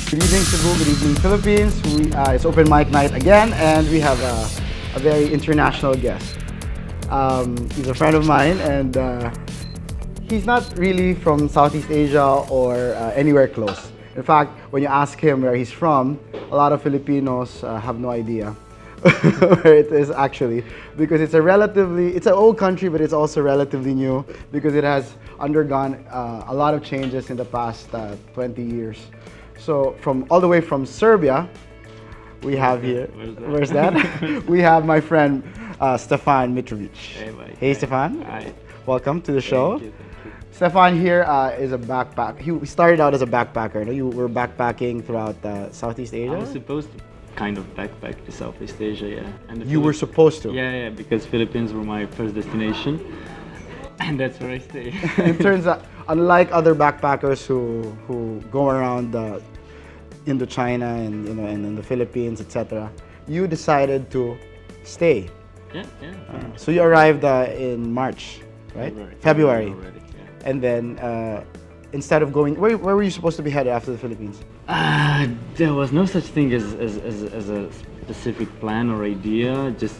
Good evening, Cebu. Good evening, Philippines. It's open mic night again, and we have a very international guest. He's a friend of mine, and he's not really from Southeast Asia or anywhere close. In fact, when you ask him where he's from, a lot of Filipinos have no idea where it is actually, because it's an old country, but it's also relatively new because it has undergone a lot of changes in the past 20 years. So all the way from Serbia, we have here. Where's that? We have my friend Stefan Mitrovic. Hey, Stefan. Hi. Welcome to the show. Thank you. Stefan here is a backpacker. He started out as a backpacker. No? You were backpacking throughout Southeast Asia. I was supposed to kind of backpack to Southeast Asia, yeah. And You were supposed to. Yeah, because Philippines were my first destination, and that's where I stay. It turns out, unlike other backpackers who go around Indochina and and in the Philippines, etc., you decided to stay. Yeah. So you arrived in March, right? February. Already, yeah. And then instead of going, where were you supposed to be headed after the Philippines? There was no such thing as a specific plan or idea, just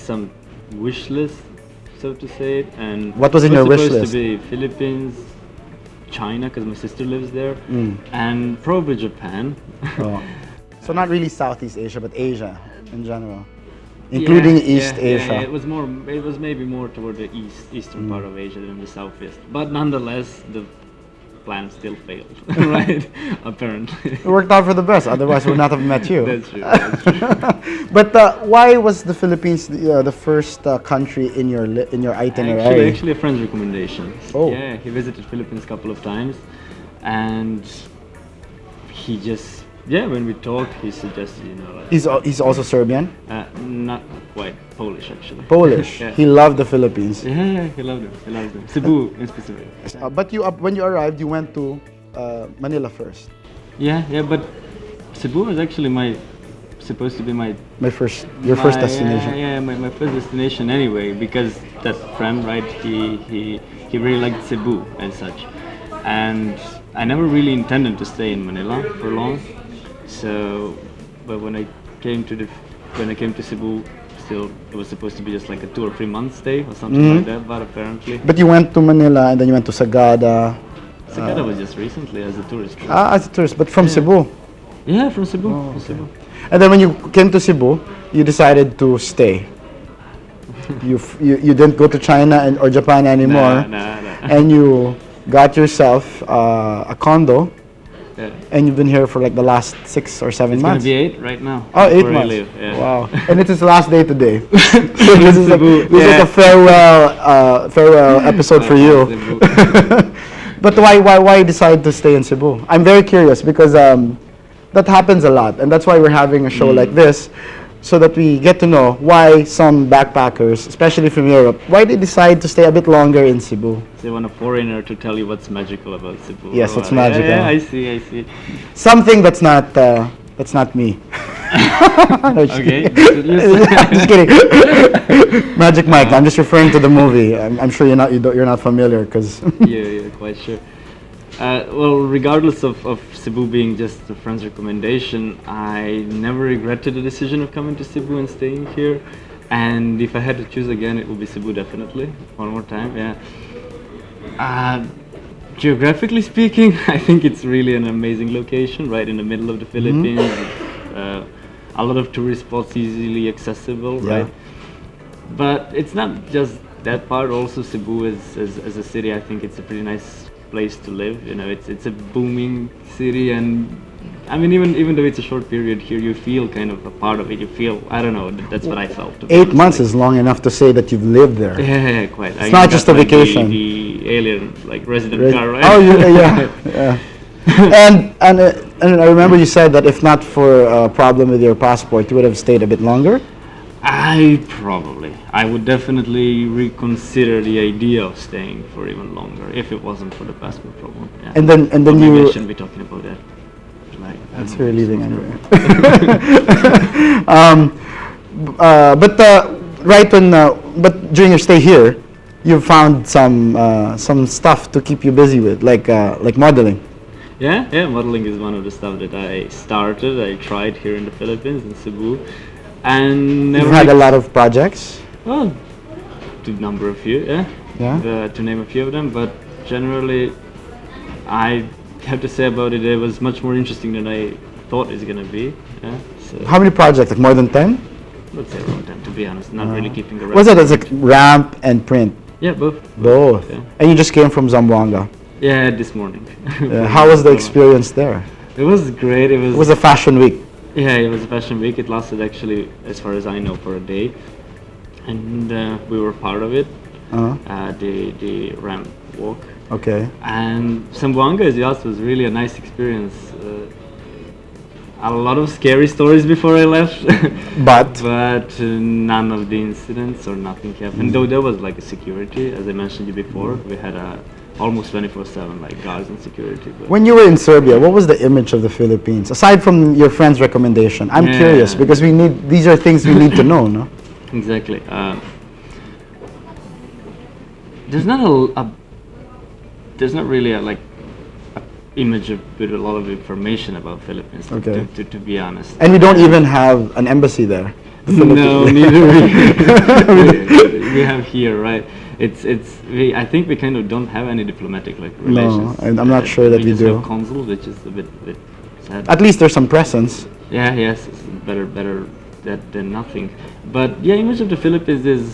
some wish list, so to say. And what was in your wish list? Supposed to be Philippines, China, because my sister lives there, and probably Japan. Oh. So not really Southeast Asia, but Asia in general, including East Asia. Yeah, it was maybe more toward the eastern part of Asia than the southeast. But nonetheless, the plan still failed, right? Apparently. It worked out for the best. Otherwise, we would not have met you. That's true. But why was the Philippines the first country in your itinerary? Actually, a friend's recommendation. Oh. Yeah, he visited Philippines a couple of times, and he just when we talked, he suggested like He's also Serbian. not quite Polish actually. Polish. Yeah. He loved the Philippines. Yeah, he loved them. Cebu in specific. But when you arrived, you went to Manila first. Yeah, but Cebu was actually supposed to be Your first destination. Yeah, my first destination anyway, because that friend, right? He really liked Cebu and such, and I never really intended to stay in Manila for long. So, but when I came to Cebu, still it was supposed to be just like a 2 or 3 month stay or something like that. But apparently, But you went to Manila and then you went to Sagada. Sagada was just recently as a tourist. As a tourist, but from Cebu. Yeah, from Cebu. Oh, From Cebu. And then when you came to Cebu, you decided to stay. you didn't go to China or Japan anymore. Nah. And you got yourself a condo. Yeah. And you've been here for like the last 6 or 7 It's months. gonna be 8 right now. Oh, 8 before I months. leave, yeah. Wow. And it's his last day today. So this is like a farewell episode for you. But why decide to stay in Cebu? I'm very curious because that happens a lot, and that's why we're having a show like this, so that we get to know why some backpackers, especially from Europe, why they decide to stay a bit longer in Cebu. They want a foreigner to tell you what's magical about Cebu. Yes, what's magical. Yeah, I see. Something that's not me. No, just Okay. just kidding. Magic Mike. I'm just referring to the movie. I'm sure you're not familiar because. Yeah, quite sure. Well, regardless of Cebu being just a friend's recommendation, I never regretted the decision of coming to Cebu and staying here. And if I had to choose again, it would be Cebu definitely. One more time, yeah. Geographically speaking, I think it's really an amazing location, right in the middle of the Philippines. A lot of tourist spots easily accessible, right? But it's not just that part. Also, Cebu as a city, I think it's a pretty nice place to live. It's a booming city, and I mean, even though it's a short period here, you feel kind of a part of it. You feel, I don't know, that's what I felt. 8 months is long enough to say that you've lived there. Yeah, quite. It's not just a vacation. The alien, resident car, right? Oh, yeah. And I remember you said that if not for a problem with your passport, you would have stayed a bit longer. I would definitely reconsider the idea of staying for even longer if it wasn't for the passport problem. Yeah. And then Maybe you. I shouldn't be talking about that. That's her leaving anyway. But during your stay here, you found some stuff to keep you busy with, like modeling. Yeah, modeling is one of the stuff that I started. I tried here in the Philippines in Cebu, and never You've had a lot of projects. well, to number a few, yeah. Yeah. To name a few of them, but generally, I have to say about it, it was much more interesting than I thought it's gonna be. Yeah. So How many projects? Like more than 10? let's say around 10, to be honest. Not really keeping a Was it as record. like ramp and print? Yeah, both. Both. Yeah. And you just came from Zamboanga. Yeah, this morning. How was the experience there? It was great. It was. It was a fashion week. Yeah, it was a fashion week. It lasted actually, as far as I know, for a day, and we were part of it. The ramp walk. Okay. And Zamboanga, as you asked, was really a nice experience. A lot of scary stories before I left, But none of the incidents or nothing happened. Though there was like a security, as I mentioned you before, we had almost 24/7 like guards and security. But when you were in Serbia, what was the image of the Philippines? Aside from your friend's recommendation, I'm Yeah. curious because these are things we need to know, no? Exactly. There's not there's not really a image with a lot of information about Philippines. Okay. To be honest. And we don't even have an embassy there. The No, Philippines. neither we have here, right? I think we kind of don't have any diplomatic relations. and I'm not sure that we just do. have consul, which is a bit sad. At least there's some presence. Yeah, yes, it's better that than nothing. But yeah, image of the Philippines is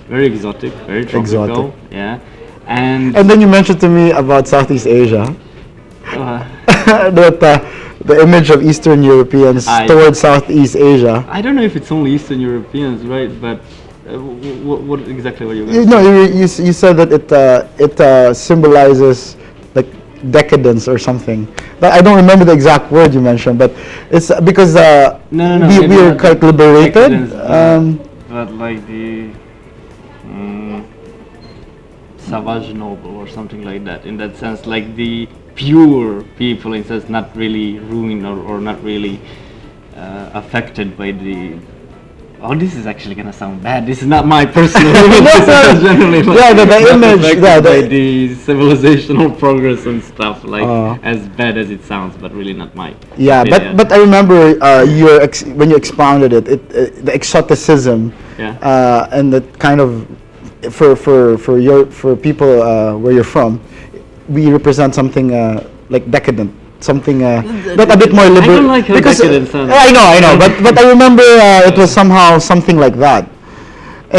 very exotic, very tropical. Exotic. Yeah, and And then you mentioned to me about Southeast Asia. That the image of Eastern Europeans towards Southeast Asia. I don't know if it's only Eastern Europeans, right? But what exactly were you going to No, say? you said that it symbolizes like decadence or something. But I don't remember the exact word you mentioned, but it's because No, we maybe were not quite liberated. decadence, but like the savage noble or something like that. In that sense, like the pure people, in sense not really ruined or not really affected by the. Oh, this is actually gonna sound bad. This is not my personal image. This is generally Yeah, the not image, affected yeah, by the- the civilizational progress and stuff. Like Uh. as bad as it sounds, but really not my. Yeah, opinion. but I remember when you expounded it, the exoticism, Yeah. and the kind of for people where you're from, we represent something like decadent, something but a bit more liberal. I don't like how decadent sounds. I know, but I remember it was somehow something like that.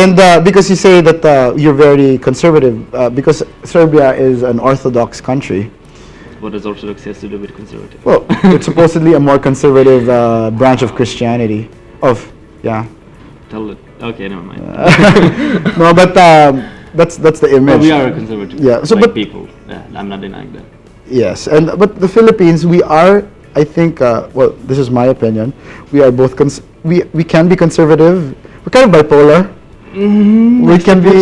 And because you say that you're very conservative, because Serbia is an Orthodox country. What does Orthodoxy has to do with conservative? Well, it's supposedly a more conservative branch of Christianity. Yeah. Tell it. Okay, never mind. No, but that's the image. Well, we are a conservative. Yeah, so like but- people. Yeah, I'm not denying that. Yes, but the Philippines, we are. I think. Well, this is my opinion. We are both. We can be conservative. We're kind of bipolar. We can be.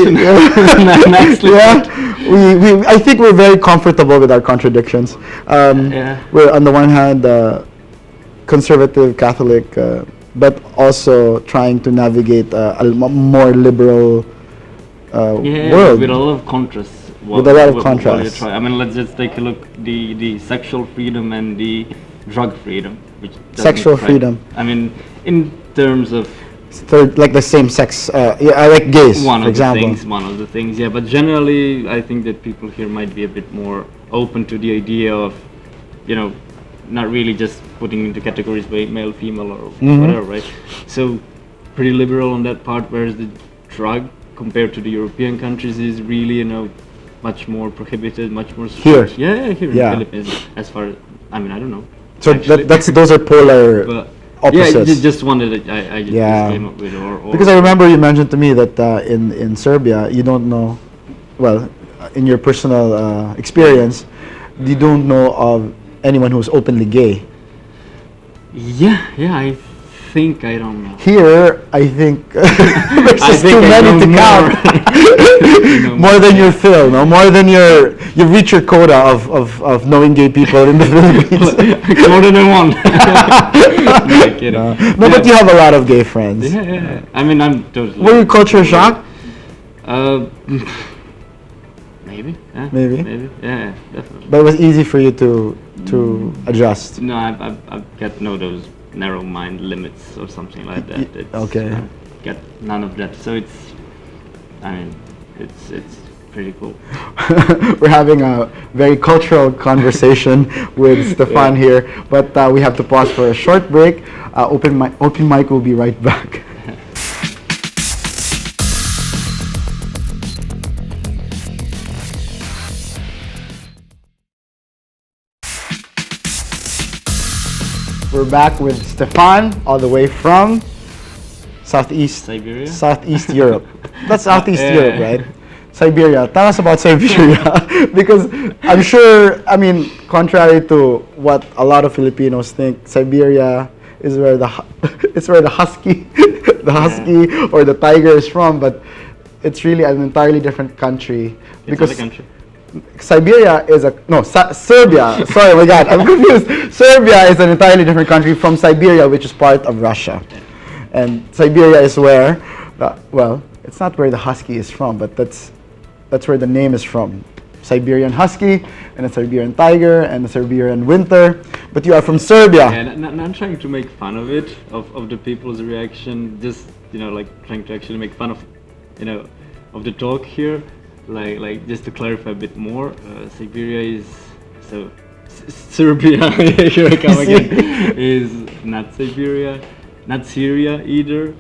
Nicely Yeah. I think we're very comfortable with our contradictions. Yeah. We're on the one hand conservative Catholic, but also trying to navigate a more liberal Yeah, world. with a lot of contrasts. With a lot of what you contrasts. try. I mean, let's just take a look the sexual freedom and the drug freedom, which doesn't Sexual try- freedom. I mean, in terms of Third, like the same sex, I like gays, one for of the example. things, one of the things. Yeah, but generally, I think that people here might be a bit more open to the idea of, not really just putting into categories by male, female, or whatever, right? So, pretty liberal on that part. Whereas the drug, compared to the European countries, is really, much more prohibited, much more Here. strict. Yeah, here Yeah. in the Philippines. As far as I don't know. So actually. those are polar But opposites. yeah, just wanted it. I just Yeah. came up with or Because I remember you mentioned to me that in Serbia you don't know, well, in your personal experience, you don't know of anyone who's openly gay. Yeah, I think I don't know. Here, I think there's I just think too I many know to count. know More than more. your fill, no? More than you've reached your quota of knowing gay people in the Philippines. More than one. No, kidding. No, but you have a lot of gay friends. Yeah. I mean, I'm totally. Were you culture shocked? Uh, Maybe. Yeah. Maybe? Maybe. Yeah, definitely. But it was easy for you to adjust. No, I've got those narrow mind limits or something like that. It's, okay. Got none of that. So it's pretty cool. We're having a very cultural conversation with Stefan here, but we have to pause for a short break. Open mic will be right back. We're back with Stefan, all the way from Southeast Europe. That's Southeast Europe, right? Siberia. Tell us about Siberia, because I'm sure, I mean, contrary to what a lot of Filipinos think, Siberia is where the husky, or the tiger is from, but it's really an entirely different country. Because country. Siberia is Serbia. Sorry, my God, I'm confused. Serbia is an entirely different country from Siberia, which is part of Russia. And Siberia is where, it's not where the husky is from, but that's where the name is from. Siberian husky, and a Siberian tiger, and a Siberian winter. But you are from Serbia. Yeah, not trying to make fun of it, of the people's reaction. Just like trying to actually make fun of, of the talk here. Like just to clarify a bit more, Siberia is Serbia. Here I come again. Is not Siberia, not Syria either.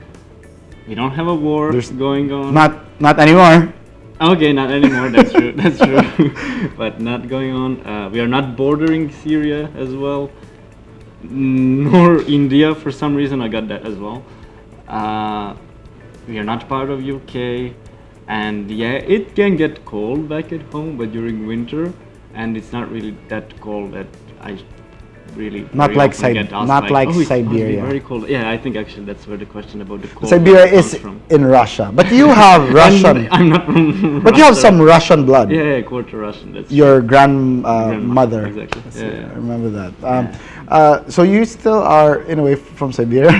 We don't have a war going on. Not anymore. Okay, not anymore. That's true. That's true. But not going on. We are not bordering Syria as well, nor India. For some reason, I got that as well. We are not part of UK. And yeah, it can get cold back at home, but during winter, and it's not really that cold that I really not like Siberia. It's very cold. Yeah, I think actually that's where the question about the cold Siberia is from. In Russia, but you have Russian. I'm not from But you have some Russian blood. Yeah, quarter Russian. That's your grandmother. Exactly. So I remember that. So you still are in a way from Siberia.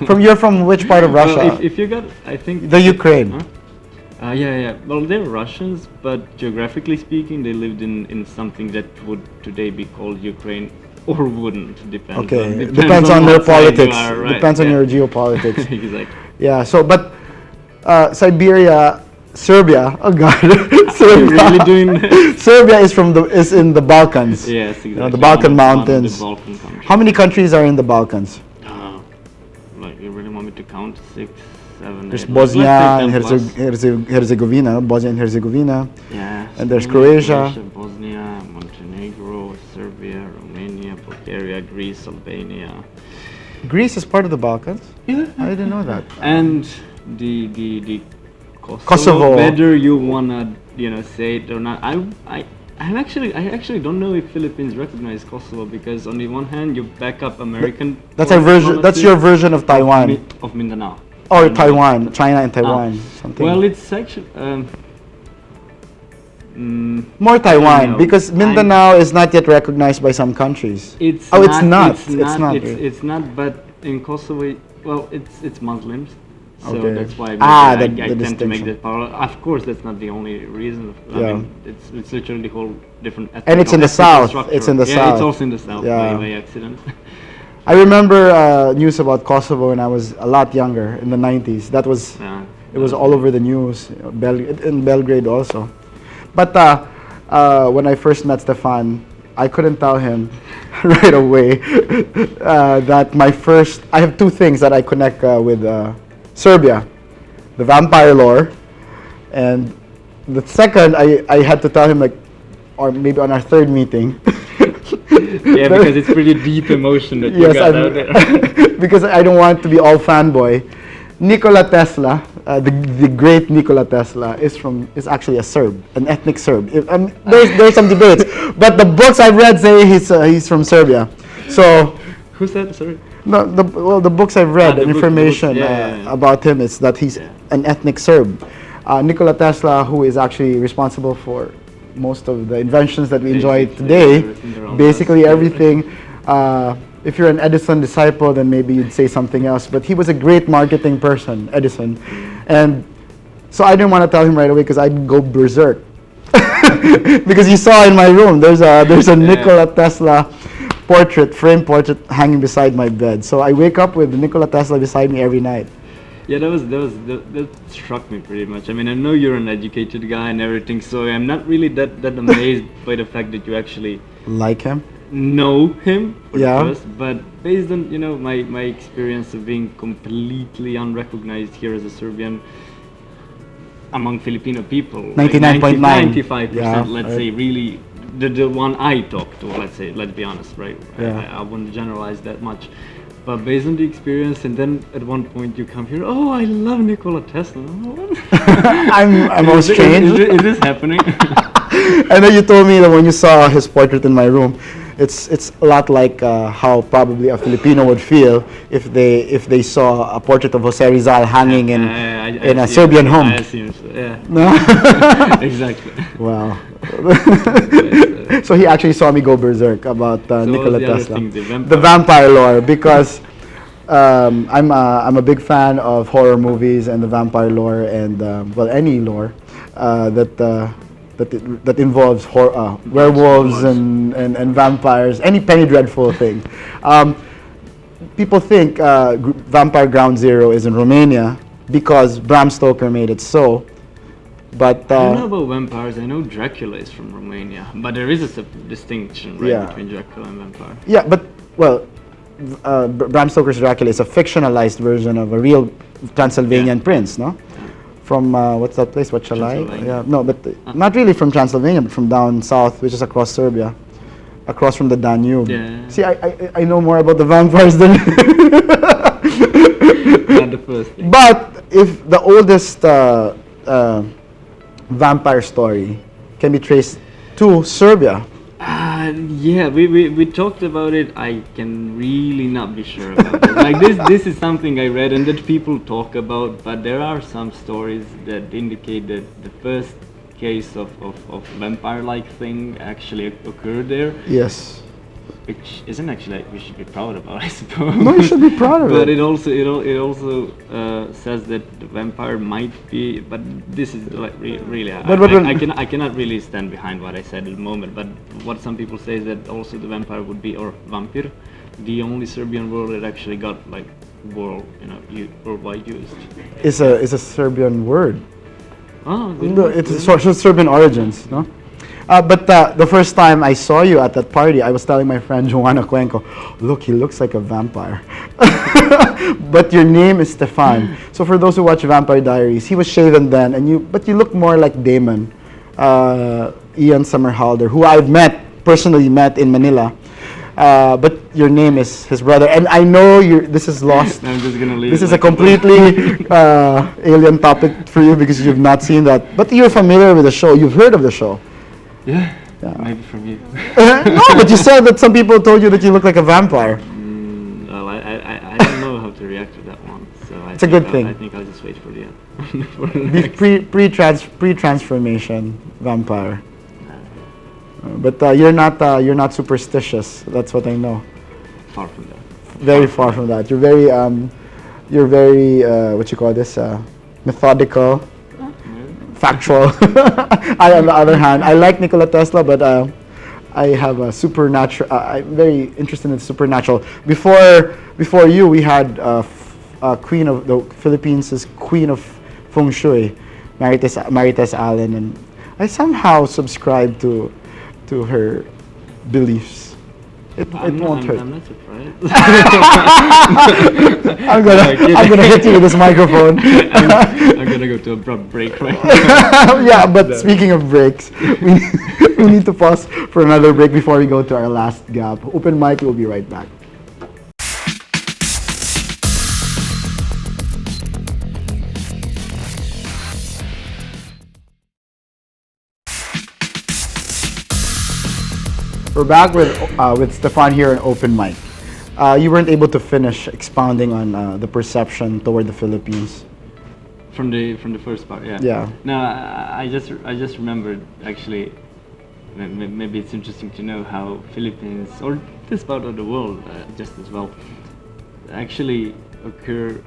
You're from which part of Russia? Well, if you got, I think the Ukraine. Huh? Yeah. Well, they're Russians, but geographically speaking, they lived in something that would today be called Ukraine, or wouldn't. Depends on their politics. Right? Depends on your geopolitics. Exactly. Yeah. So, but Serbia. Oh God, Serbia. Really doing that? Serbia is in the Balkans. Yes, exactly. The Balkan mountains. The Balkan countries. How many countries are in the Balkans? You really want me to count? 6, 7, There's 8. Bosnia and Herzegovina. Bosnia and Herzegovina. Yeah. And there's Croatia. Bosnia, Montenegro, Serbia, Romania, Bulgaria, Greece, Albania. Greece is part of the Balkans? Yeah. I didn't know that. And the Kosovo. Whether you wanna say it or not, I actually don't know if Philippines recognize Kosovo, because on the one hand you back up American. That's our version. That's your version of Taiwan. Of Mindanao. Or Taiwan, China and Taiwan, something. Well, it's actually more Taiwan, because Mindanao is not yet recognized by some countries. It's not. But in Kosovo, it's Muslims. So that's why I tend to make that parallel. Of course, that's not the only reason. I mean, it's literally the whole different. And it's in the south. It's in the south. Yeah, it's also in the south by accident. I remember news about Kosovo when I was a lot younger, in the 90s. That was it was all over the news, in Belgrade also. But when I first met Stefan, I couldn't tell him right away that I have two things that I connect with Serbia, the vampire lore, and the second I had to tell him, or maybe on our third meeting. Yeah, because it's pretty deep emotion that you got out there. Because I don't want to be all fanboy. Nikola Tesla, the great Nikola Tesla, is actually a Serb, an ethnic Serb. There's some debates, but the books I've read say he's from Serbia. So who's that? Sorry. No, the books I've read, the information about him is that he's an ethnic Serb. Nikola Tesla, who is actually responsible for most of the inventions that we enjoy today, basically everything. If you're an Edison disciple, then maybe you'd say something else. But he was a great marketing person, Edison. And so I didn't want to tell him right away because I'd go berserk. Because you saw in my room, there's a Nikola Tesla frame portrait hanging beside my bed. So I wake up with Nikola Tesla beside me every night. Yeah, that struck me pretty much. I mean, I know you're an educated guy and everything, so I'm not really that amazed by the fact that you actually Like him? know him for the Yeah. first, but based on my experience of being completely unrecognized here as a Serbian among Filipino people, 99.9, 95%, yeah, let's right. say, really the one I talk to, let's be honest, right? Yeah. I wouldn't generalize that much. But based on the experience, and then at one point you come here, oh, I love Nikola Tesla. I'm all strange. Is this happening? I know you told me that when you saw his portrait in my room, it's a lot like how probably a Filipino would feel if they saw a portrait of Jose Rizal hanging in a Serbian home. I assume so, yeah. No? Exactly. Wow. So he actually saw me go berserk about Nikola what's the other Tesla. thing, The vampire lore, because I'm a big fan of horror movies and the vampire lore, and any lore that involves werewolves and vampires, any Penny Dreadful thing. People think Vampire Ground Zero is in Romania because Bram Stoker made it so. But I don't know about vampires. I know Dracula is from Romania, but there is a distinction, right, Yeah. between Dracula and vampire. yeah, but well, Bram Stoker's Dracula is a fictionalized version of a real Transylvanian prince, no? From what's that place? What shall I? Transylvania. Yeah, no, but not really from Transylvania, but from down south, which is across Serbia, across from the Danube. Yeah. See, I know more about the vampires than. Not the first thing. But if the oldest vampire story can be traced to Serbia. Yeah, we talked about it. I can really not be sure about it. Like this is something I read and that people talk about, but there are some stories that indicate that the first case of vampire-like thing actually occurred there, Yes. which isn't actually like we should be proud about, I suppose. No, you should be proud of But it. it also says that the vampire might be, but this is like really. I cannot really stand behind what I said at the moment. But what some people say is that also the vampire would be, or vampir, the only Serbian word that actually got like worldwide used. It's a Serbian word. Oh, No, it's Serbian origins, no? But the first time I saw you at that party, I was telling my friend Joanna Cuenco, look, he looks like a vampire. But your name is Stefan. So for those who watch Vampire Diaries, he was shaven then, but you look more like Damon, Ian Somerhalder, who I've personally met in Manila. But your name is his brother, and I know this is lost. I'm just gonna leave. This is a like completely alien topic for you because you've not seen that. But you're familiar with the show. You've heard of the show. Yeah, maybe from you. No, but you said that some people told you that you look like a vampire. Well, I don't know how to react to that one. So It's a good thing. I think I'll just wait for the for the next. Pre-transformation vampire. But you're not superstitious. That's what I know. Far from that. Very far from that. You're very what you call this methodical, factual. I, on the other hand, I like Nikola Tesla, but I have a supernatural. I'm very interested in the supernatural. Before you, we had Queen of the Philippines' Queen of Feng Shui, Marites Allen, and I somehow subscribe to her beliefs. It won't hurt. I'm not surprised. I'm gonna hit you with this microphone. I'm gonna go to a abrupt break right now. Yeah, but speaking of breaks, we need to pause for another break before we go to our last gap. Open mic, we'll be right back. We're back with Stefan here in Open Mic. You weren't able to finish expounding on the perception toward the Philippines. From the first part, yeah. Yeah. No, I just remembered actually. Maybe it's interesting to know how Philippines or this part of the world just as well actually occur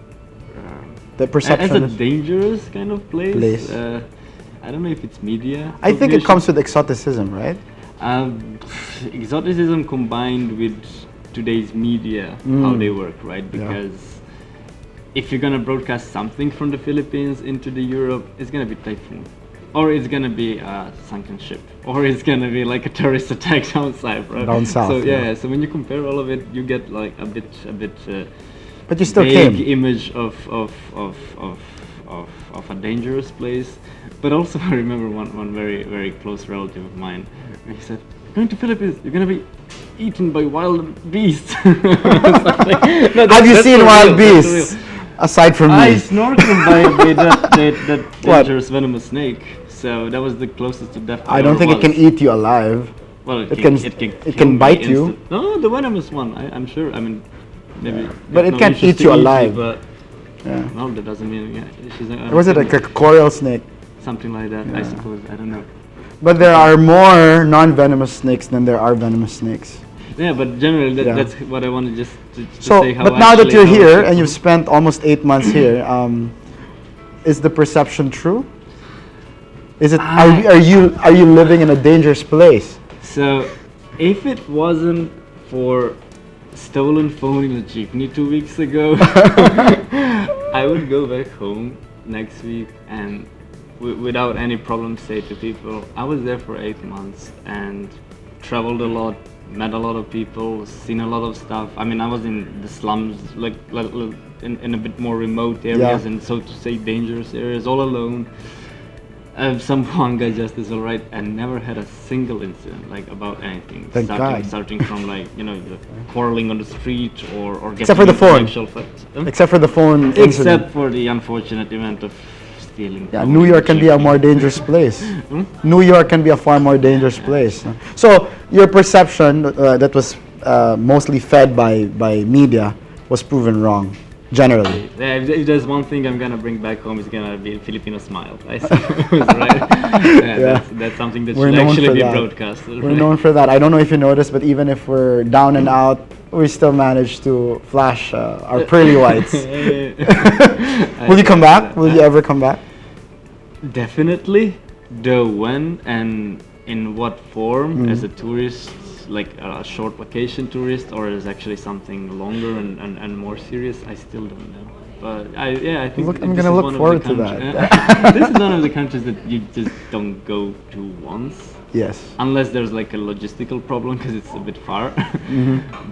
The perception as a dangerous kind of place. I don't know if it's media. I think it provision. comes with exoticism, right? Exoticism combined with today's media, how they work, right? Because if you're gonna broadcast something from the Philippines into the Europe, it's gonna be typhoon, or it's gonna be a sunken ship, or it's gonna be like a terrorist attack down south, right? Down south. So so when you compare all of it, you get like a bit. But you still vague came. image of a dangerous place. But also I remember one very close relative of mine. He said, "Going to Philippines, you're gonna be eaten by wild beasts." Have you seen wild beasts? Aside from I me. snorkeled by that dangerous venomous snake. So that was the closest to death. I don't think it can eat you alive. Well, it can kill me bite you. No, the venomous one. I'm sure. I mean, maybe. But it no can't issues eat to you alive. But Yeah. well, that doesn't mean. She's Was it like a coral snake? something like that? I suppose. I don't know. But there are more non-venomous snakes than there are venomous snakes. Yeah, but generally Yeah. that's what I wanted just to So, say. How but now that actually you're how here it- and you've spent almost 8 months here, is the perception true? Is it? Are you living in a dangerous place? So, if it wasn't for stolen phone in a jeepney 2 weeks ago, I would go back home next week and without any problem say to people, I was there for 8 months and traveled a lot, met a lot of people, seen a lot of stuff. I mean, I was in the slums, like in a bit more remote areas and so to say dangerous areas, all alone. Some Huanga justice, all right, and never had a single incident like about anything. Thank God. Starting from like the quarreling on the street or getting Except for the into phone. actual fights. Except for the phone incident. Except for the unfortunate event of stealing. Yeah, phone New in York a can be a jeepney. more dangerous place. New York can be a far more dangerous place. So your perception that was mostly fed by media was proven wrong, generally. Yeah, if there's one thing I'm gonna bring back home, it's gonna be Filipino smile. I suppose, right? That's something that We're should known actually for be that. broadcasted. We're right? known for that. I don't know if you noticed, but even if we're down and out, we still manage to flash our pearly whites. Will you come back? Will you ever come back? Definitely. Though when and in what form, as a tourist, like a short vacation tourist, or as actually something longer and more serious, I still don't know. But I think I'm this gonna is look one of forward the to country- that. This is one of the countries that you just don't go to once. Yes. Unless there's like a logistical problem because it's a bit far.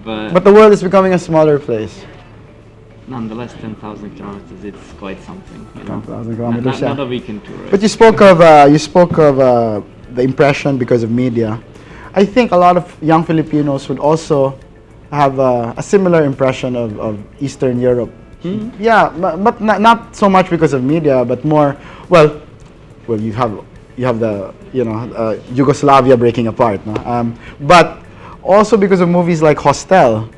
But the world is becoming a smaller place. Nonetheless, 10,000 kilometers, it's quite something. 10,000 kilometers, Not yeah. a weekend tour. Right? But you spoke of the impression because of media. I think a lot of young Filipinos would also have a similar impression of Eastern Europe. Yeah, but not so much because of media, but more well, you have the Yugoslavia breaking apart, no? But also because of movies like Hostel.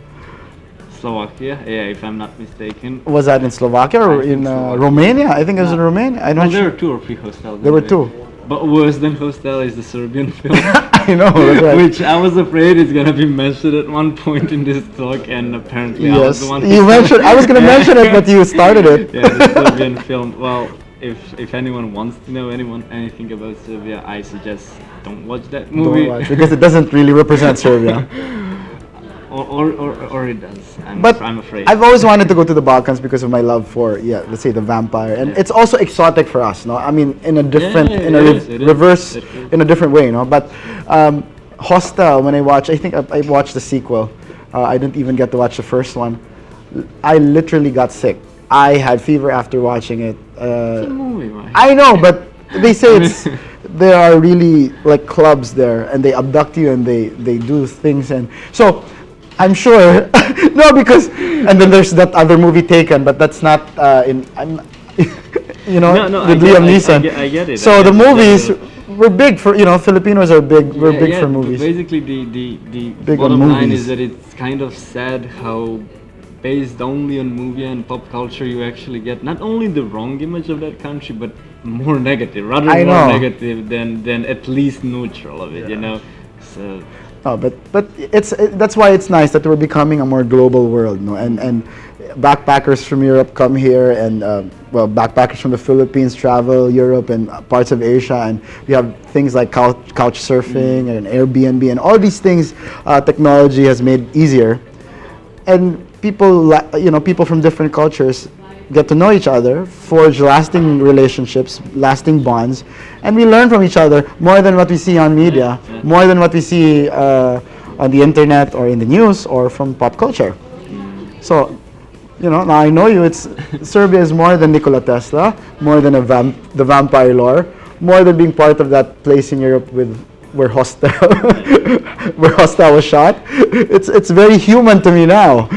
Slovakia, yeah, if I'm not mistaken. Was that in Slovakia or I think in Slovakia. Romania? I think it was in Romania. I'm Well, not there sure. were 2 or 3 hostels. There were anyway. 2. But worse than Hostel is the Serbian film. I know. That's right. Which I was afraid is gonna be mentioned at one point in this talk, and apparently I was Yes, the one. you mentioned. I was going to mention it, but you started it. Yeah, the Serbian film. Well, if anyone wants to know anything about Serbia, I suggest don't watch that movie. Don't watch because it doesn't really represent Serbia. or it does. But I'm afraid. I've always wanted to go to the Balkans because of my love for, let's say the vampire, and it's also exotic for us, no? I mean, in a different, in a reverse, in a different way, no? But Hostel, when I watched, I think I watched the sequel. I didn't even get to watch the first one. I literally got sick. I had fever after watching it. It's a movie, Mike. I know, but they say there are really like clubs there, and they abduct you and they do things, and so I'm sure no, because and then there's that other movie Taken, but that's not I'm No, with Liam Neeson. I get it. So the movies were big for Filipinos are big. We're big for but movies. Basically, the Big on bottom line movies. is that it's kind of sad how based only on movie and pop culture you actually get not only the wrong image of that country but more negative, rather I more know. negative than at least neutral of it, you know. So No, but that's why it's nice that we're becoming a more global world, no? And backpackers from Europe come here, and well, backpackers from the Philippines travel Europe and parts of Asia, and we have things like couch surfing and Airbnb, and all these things technology has made easier, and people from different cultures get to know each other, forge lasting relationships, lasting bonds, and we learn from each other more than what we see on media, more than what we see on the internet or in the news or from pop culture. So, now I know you. It's Serbia is more than Nikola Tesla, more than the vampire lore, more than being part of that place in Europe where Hostel where Hostel was shot. It's very human to me now.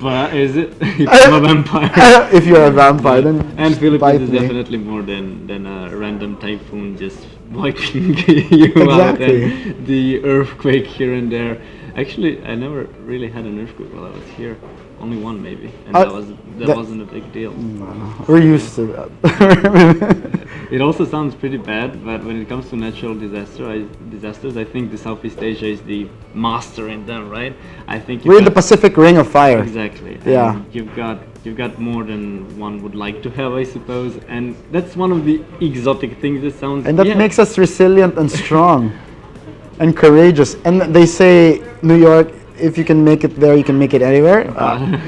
But is it? If I'm a vampire. If you're a vampire, then and Philippines bite is me. definitely more than a random typhoon just wiping you out, Exactly. and the earthquake here and there. Actually, I never really had an earthquake while I was here. Only one maybe, and that wasn't a big deal. We're used to that. It also sounds pretty bad, but when it comes to natural disasters, I think the Southeast Asia is the master in them, right? I think We're in the Pacific Ring of Fire. exactly. Yeah. And you've got more than one would like to have, I suppose, and that's one of the exotic things that sounds. And that yeah. makes us resilient and strong and courageous. And they say, New York, if you can make it there, you can make it anywhere.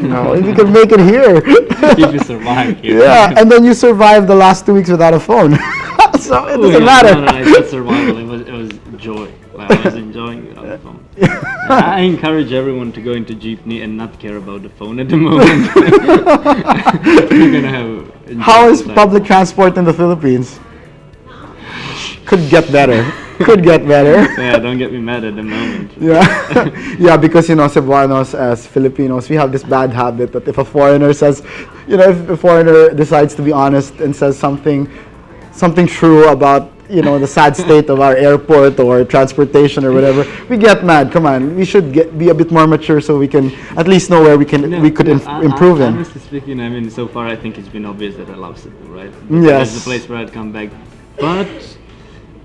No, if you can make it here. If you survive here. Yeah, and then you survived the last 2 weeks without a phone. So it doesn't matter. No, it's not survival. It was joy. Like, I was enjoying it on the phone. I encourage everyone to go into jeepney and not care about the phone at the moment. You're gonna have. How is public transport in the Philippines? Could get better. Could get better. Yeah, don't get me mad at the moment. Yeah, yeah, because Cebuanos as Filipinos, we have this bad habit that if a foreigner says, if a foreigner decides to be honest and says something true about the sad state of our airport or transportation or whatever, we get mad. Come on, we should be a bit more mature so we can at least know where we could improve in. Honestly speaking, I mean, so far I think it's been obvious that I love Cebu, right? Yes. It's the place where I'd come back, but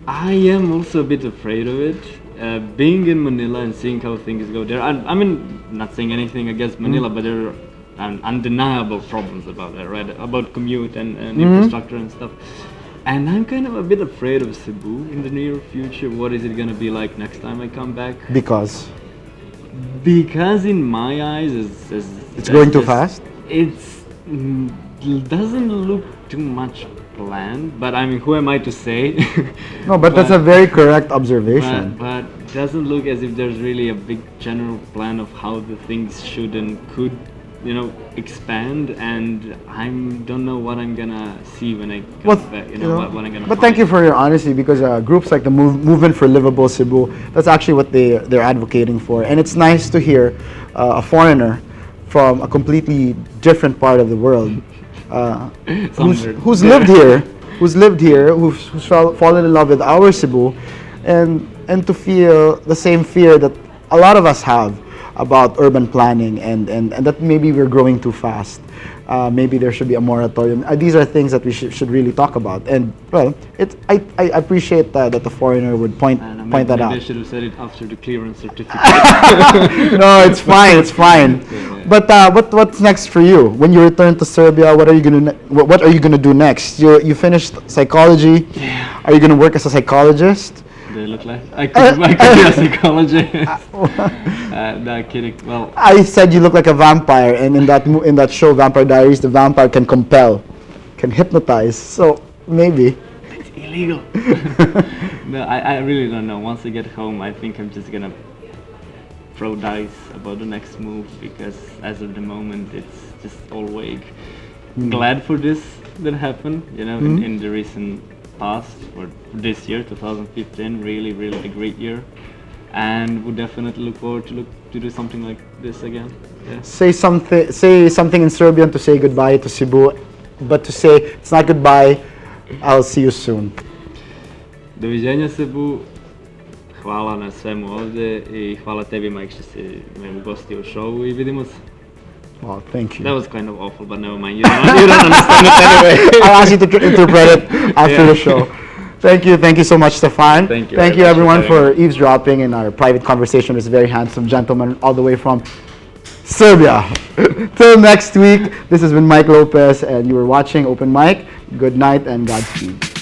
I am also a bit afraid of it. Being in Manila and seeing how things go there, I mean, not saying anything against Manila, but there are undeniable problems about that, right? About commute and infrastructure and stuff. And I'm kind of a bit afraid of Cebu in the near future. What is it going to be like next time I come back? Because in my eyes, it's going too fast? It doesn't look too much planned, but I mean, who am I to say? No, but that's a very correct observation. But it doesn't look as if there's really a big general plan of how the things should and could, expand. And I don't know what I'm gonna see when I come back. What I'm gonna. But thank you for your honesty, because groups like the Movement for Livable Cebu, that's actually what they're advocating for, and it's nice to hear a foreigner from a completely different part of the world. Who's lived here, who's fallen in love with our Cebu, and to feel the same fear that a lot of us have about urban planning, and that maybe we're growing too fast. Maybe there should be a moratorium. These are things that we should really talk about. And well, I appreciate that the foreigner would point that maybe out. I should have said it after the clearance certificate. No, it's fine. It's fine. Yeah. But what's next for you when you return to Serbia? What are you gonna do next? You finished psychology. Yeah. Are you gonna work as a psychologist? Do they look like I could be a psychologist? No, kidding. Well, I said you look like a vampire, and in that show, Vampire Diaries, the vampire can compel, can hypnotize. So maybe. it's illegal. No, I really don't know. Once I get home, I think I'm just gonna throw dice about the next move, because as of the moment, it's just all vague. Glad for this that happened, in the recent past, or this year, 2015, really a great year, and would definitely look forward to do something like this again. Yeah. Say something in Serbian to say goodbye to Cebu, but to say it's not goodbye. I'll see you soon. Doviđenja Cebu, hvala na svemu ovdje i hvala tebi, Mike, što si me ugostio u showu i vidimo se. Oh, thank you. That was kind of awful, but never mind. You don't understand it anyway. I'll ask you to interpret it after the show. Thank you so much, Stefan. Thank you Thank very you, much everyone, for for eavesdropping in our private conversation with this very handsome gentleman all the way from Serbia. Till next week, this has been Mike Lopez, and you were watching Open Mic. Good night and Godspeed.